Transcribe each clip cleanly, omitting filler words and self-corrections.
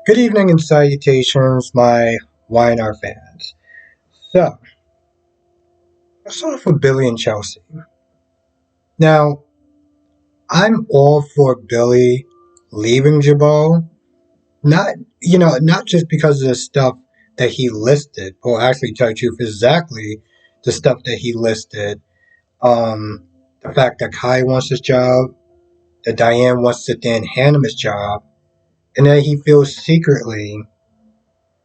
Good evening and salutations, my YNR fans. So, let's start off with Billy and Chelsea. Now, I'm all for Billy leaving Jabal, not just because of the stuff that he listed, or actually, tell you the truth, exactly the stuff that he listed. The fact that Kai wants his job, that Diane wants to then hand him his job, and that he feels secretly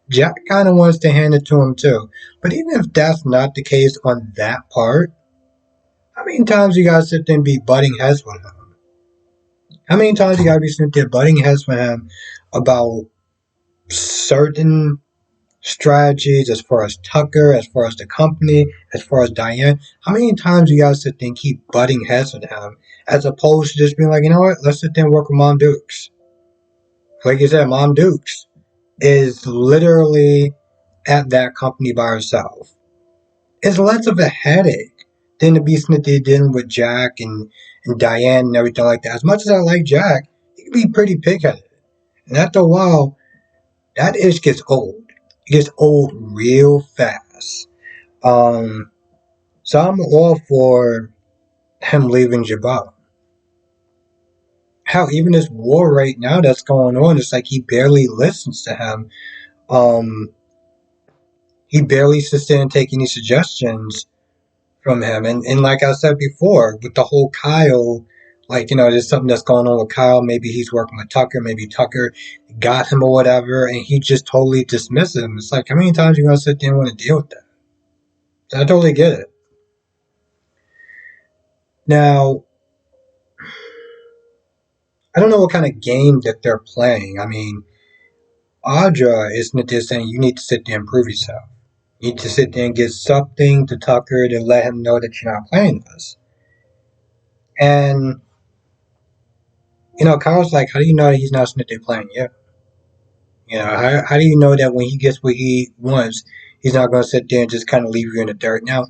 Jack kind of wants to hand it to him too. But even if that's not the case on that part, how many times you gotta sit there and be butting heads with him? How many times you gotta be sitting there butting heads with him about certain strategies as far as Tucker, as far as the company, as far as Diane? How many times you gotta sit there and keep butting heads with him as opposed to just being like, you know what, let's sit there and work with Mom Dukes? Like you said, Mom Dukes is literally at that company by herself. It's less of a headache than the beast that they did with Jack and Diane and everything like that. As much as I like Jack, he can be pretty pig-headed. And after a while, that itch gets old. It gets old real fast. Um, so I'm all for him leaving Jabal. Hell, even this war right now that's going on, it's like he barely listens to him. Um, he barely sits there and take any suggestions from him. And like I said before, with the whole Kyle, like, there's something that's going on with Kyle. Maybe he's working with Tucker. Maybe Tucker got him or whatever, and he just totally dismisses him. It's like, how many times are you going to sit there and want to deal with that? So I totally get it. Now, I don't know what kind of game that they're playing. I mean, Audra isn't just saying you need to sit there and prove yourself. You need to sit there and get something to Tucker to let him know that you're not playing this. And, Kyle's like, how do you know that he's not sitting there playing you? How do you know that when he gets what he wants, he's not going to sit there and just kind of leave you in the dirt? Now,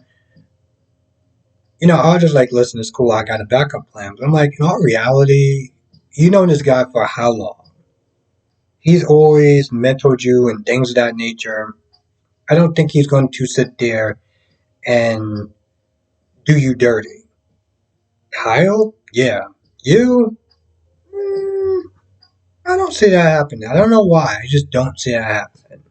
I was just like, listen, it's cool. I got a backup plan. But I'm like, in all reality, you know this guy for how long? He's always mentored you and things of that nature. I don't think he's going to sit there and do you dirty. Kyle? Yeah. You? Mm, I don't see that happening. I don't know why. I just don't see that happening.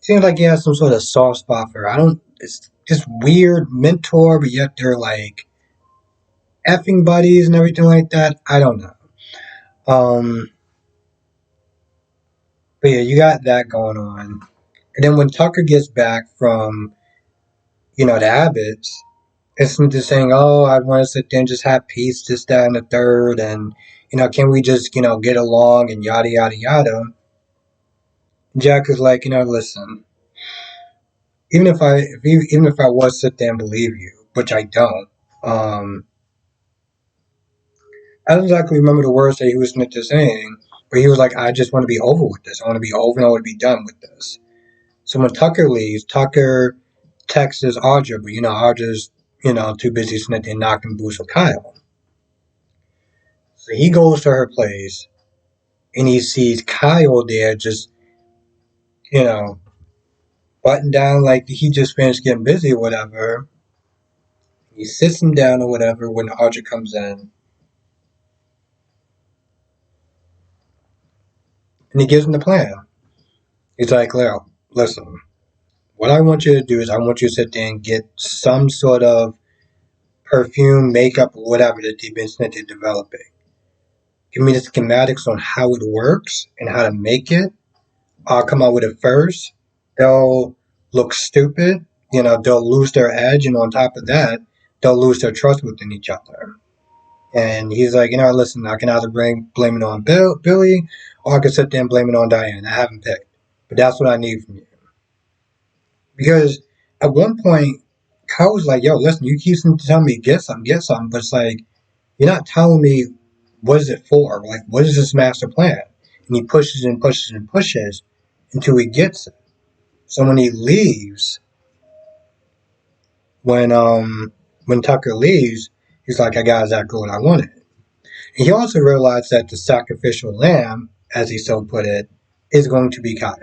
Seems like he has some sort of soft spot for her. I don't. It's just weird mentor, but yet they're like effing buddies and everything like that. I don't know. Um, but yeah, you got that going on. And then when Tucker gets back from the Abbots, it's just saying, "Oh, I want to sit there and just have peace, this, that, and the third, and can we just get along and yada yada yada." Jack is like, listen, even if I was sit there and believe you, which I don't. Um, I don't exactly remember the words that he was meant to saying, but he was like, I just want to be over with this. I want to be over and I want to be done with this. So when Tucker leaves, Tucker texts Audra, but Audra's, too busy sitting there knocking boots with Kyle. So he goes to her place and he sees Kyle there just, you know, buttoned down like he just finished getting busy or whatever. He sits him down or whatever when Audra comes in and he gives him the plan. He's like, listen, what I want you to do is I want you to sit there and get some sort of perfume, makeup, or whatever that they've been sent to developing. Give me the schematics on how it works and how to make it. I'll come out with it first. They'll look stupid. They'll lose their edge, and on top of that, they'll lose their trust within each other. And he's like, listen, I can either blame it on Billy, or I can sit there and blame it on Diane. I haven't picked, but that's what I need from you. Because at one point, Kyle was like, yo, listen, you keep telling me get something, but it's like, you're not telling me what is it for? Like, what is this master plan? And he pushes and pushes and pushes until he gets it. So when he leaves, when Tucker leaves, he's like, I got exactly what I wanted. He also realized that the sacrificial lamb, as he so put it, is going to be Kyle.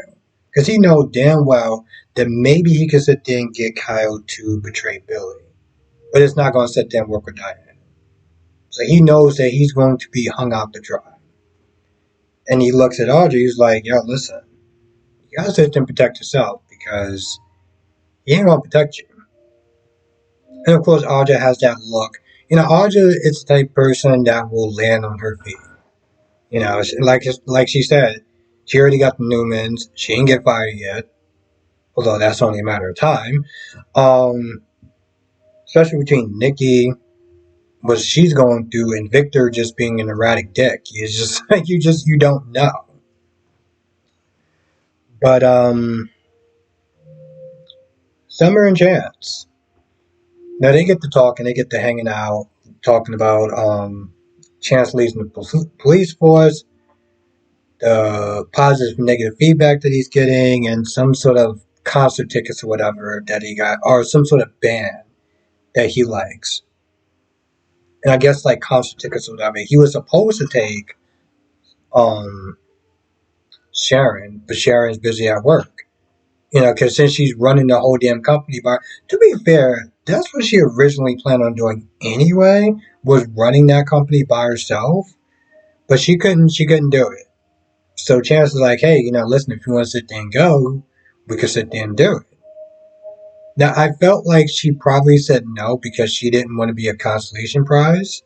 Because he knows damn well that maybe he could sit there and get Kyle to betray Billy. But it's not going to sit there and work with Diane. So he knows that he's going to be hung out to dry. And he looks at Audrey, he's like, yo, listen, you gotta sit there and protect yourself because he ain't gonna protect you. And of course, Audrey has that look. Audrey is the type of person that will land on her feet. Like she said, she already got the Newmans. She didn't get fired yet, although that's only a matter of time. Um, Especially between Nikki, what she's going through, and Victor just being an erratic dick. It's just like you don't know. But Summer and Chance, now they get to talking, they get to hanging out, talking about Chance leads the police force, the positive and negative feedback that he's getting, and some sort of concert tickets or whatever that he got, or some sort of band that he likes. And I guess like concert tickets or whatever. He was supposed to take um Sharon, but Sharon's busy at work. Because since she's running the whole damn company, but to be fair, that's what she originally planned on doing anyway, was running that company by herself. But she couldn't do it. So Chance is like, hey, listen, if you want to sit there and go, we could sit there and do it. Now, I felt like she probably said no because she didn't want to be a consolation prize,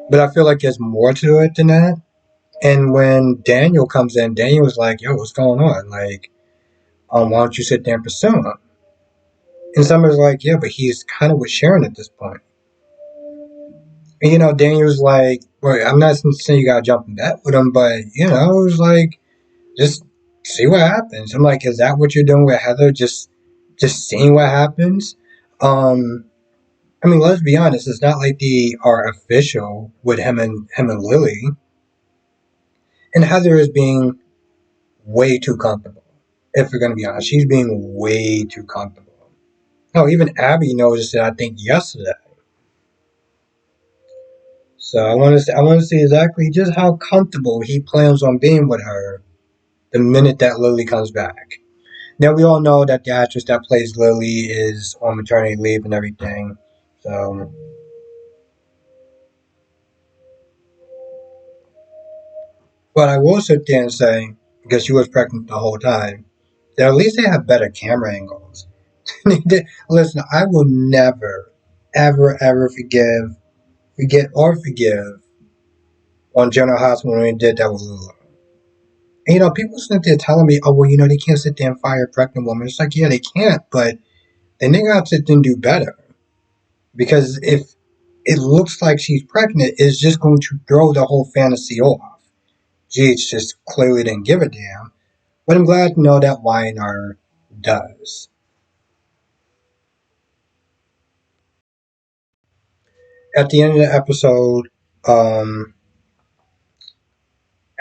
but I feel like there's more to it than that. And when Daniel comes in, Daniel was like, yo, what's going on? Like, why don't you sit there and pursue him? And Summer's like, yeah, but he's kind of with Sharon at this point. And, Daniel's like, well, I'm not saying you gotta jump in bed with him, but, it was like, just see what happens. I'm like, is that what you're doing with Heather? Just seeing what happens? Um, I mean, let's be honest. It's not like they are official with him and Lily, and Heather is being way too comfortable. If we're gonna be honest, she's being way too comfortable. No, even Abby noticed it. I think yesterday. So I want to see exactly just how comfortable he plans on being with her the minute that Lily comes back. Now we all know that the actress that plays Lily is on maternity leave and everything. So, but I will sit there and say, because she was pregnant the whole time, that at least they have better camera angles. Listen, I will never, ever, ever forget or forgive on General Hospital when they did that with Lula. And, people sit there telling me, oh, well, they can't sit there and fire a pregnant woman. It's like, yeah, they can't, but then they got to sit there and do better. Because if it looks like she's pregnant, it's just going to throw the whole fantasy off. Gee, just clearly didn't give a damn. But I'm glad to know that YNR does. At the end of the episode, um,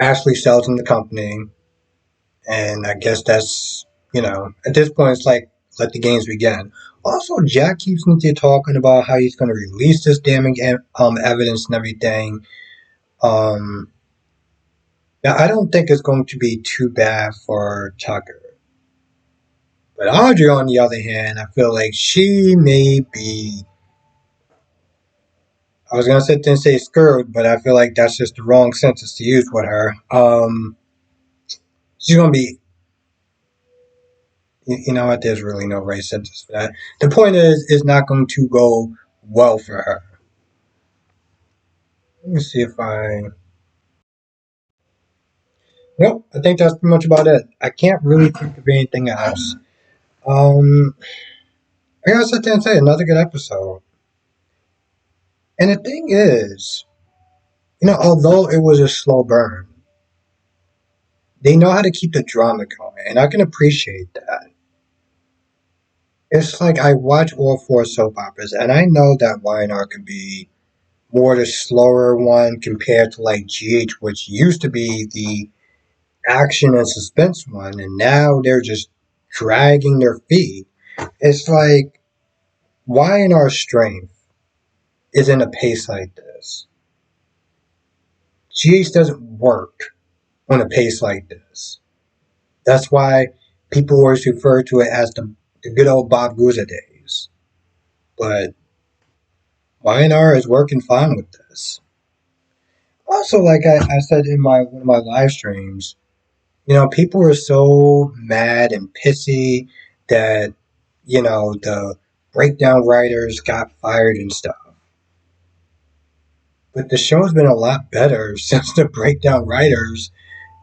Ashley sells him the company, and I guess that's, at this point, it's like, let the games begin. Also, Jack keeps me there talking about how he's going to release this damning evidence and everything. Um, Now, I don't think it's going to be too bad for Tucker. But Audrey, on the other hand, I feel like she may be. I was going to sit there and say screwed, but I feel like that's just the wrong sentence to use with her. She's going to be. You know what? There's really no right sentence for that. The point is, it's not going to go well for her. Let me see if I. Nope, I think that's pretty much about it. I can't really think of anything else. Um, I gotta sit there and say another good episode. And the thing is, although it was a slow burn, they know how to keep the drama going, and I can appreciate that. It's like I watch all four soap operas, and I know that YNR can be more the slower one compared to like GH, which used to be the action and suspense one, and now they're just dragging their feet. It's like YNR's strength is in a pace like this. GH doesn't work on a pace like this. That's why people always refer to it as the good old Bob Guza days. But YNR is working fine with this. Also, like I said in one of my live streams, people were so mad and pissy that, the breakdown writers got fired and stuff. But the show's been a lot better since the breakdown writers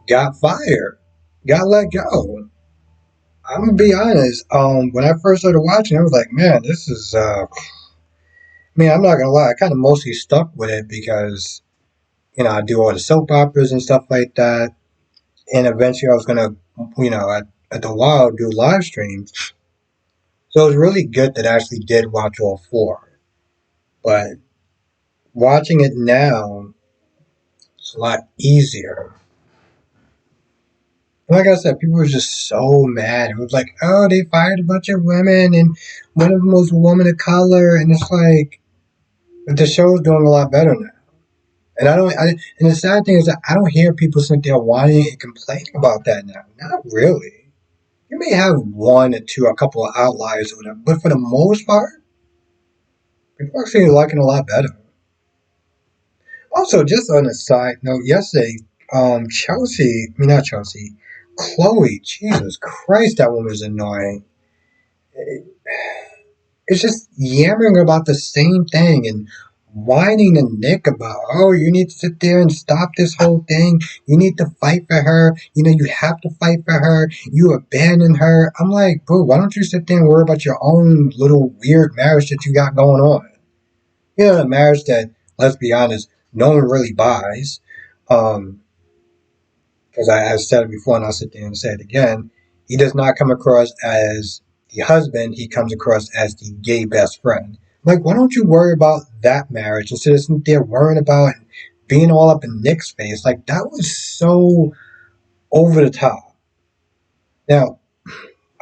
got fired, got let go. I'm gonna be honest. When I first started watching, I was like, man, this is. I'm not gonna lie. I kind of mostly stuck with it because I do all the soap operas and stuff like that, and eventually I was gonna, at the while do live streams. So it was really good that I actually did watch all four. But watching it now, it's a lot easier. Like I said, people were just so mad. It was like, oh, they fired a bunch of women, and one of them was a woman of color, and it's like, but the show's doing a lot better now. And and the sad thing is that I don't hear people sit there whining and complaining about that now. Not really. You may have one or two, a couple of outliers or whatever, but for the most part, people are actually liking it a lot better. Also, just on a side note, yesterday, not Chelsea, Chloe, Jesus Christ, that woman is annoying. It's just yammering about the same thing and whining to Nick about, oh, you need to sit there and stop this whole thing. You need to fight for her. You have to fight for her. You abandon her. I'm like, bro, why don't you sit there and worry about your own little weird marriage that you got going on? A marriage that, let's be honest, no one really buys. Because I have said it before and I'll sit there and say it again. He does not come across as the husband, he comes across as the gay best friend. Like, why don't you worry about that marriage instead of sitting there worrying about being all up in Nick's face? Like, that was so over the top. Now,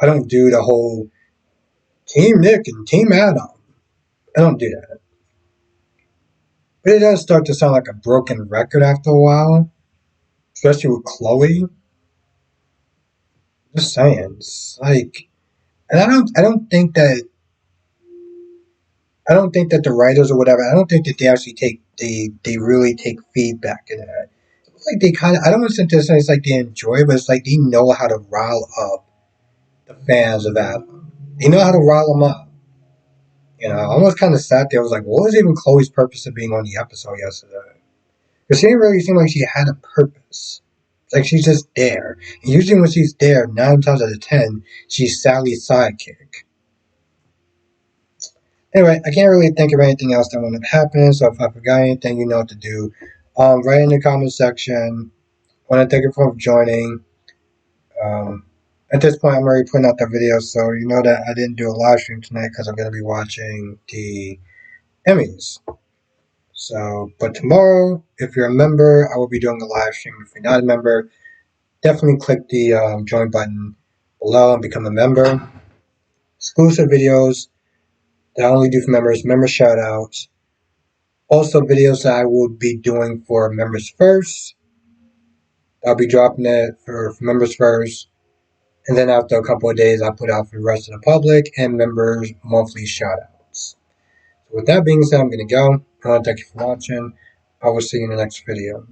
I don't do the whole Team Nick and Team Adam. I don't do that. But it does start to sound like a broken record after a while, especially with Chloe. Just saying. It's like, and I don't think that the writers or whatever, I don't think that they actually they really take feedback in that. It's like they kind of, I don't want to say it's like they enjoy it, but it's like they know how to rile up the fans of Adam. They know how to rile them up. I almost kind of sat there. I was like, what was even Chloe's purpose of being on the episode yesterday? Because she didn't really seem like she had a purpose. It's like she's just there. And usually when she's there, 9 times out of 10, she's Sally's sidekick. Anyway, I can't really think of anything else that would have happened, so if I forgot anything, you know what to do. Write in the comment section. I want to thank you for joining. Um, at this point, I'm already putting out the video, so you know that I didn't do a live stream tonight because I'm going to be watching the Emmys. So, but tomorrow, if you're a member, I will be doing a live stream. If you're not a member, definitely click the join button below and become a member. Exclusive videos that I only do for members, member shoutouts. Also, videos that I will be doing for members first. I'll be dropping it for members first. And then after a couple of days, I'll put out for the rest of the public and members monthly shoutouts. So with that being said, I'm going to go. I want to thank you for watching. I will see you in the next video.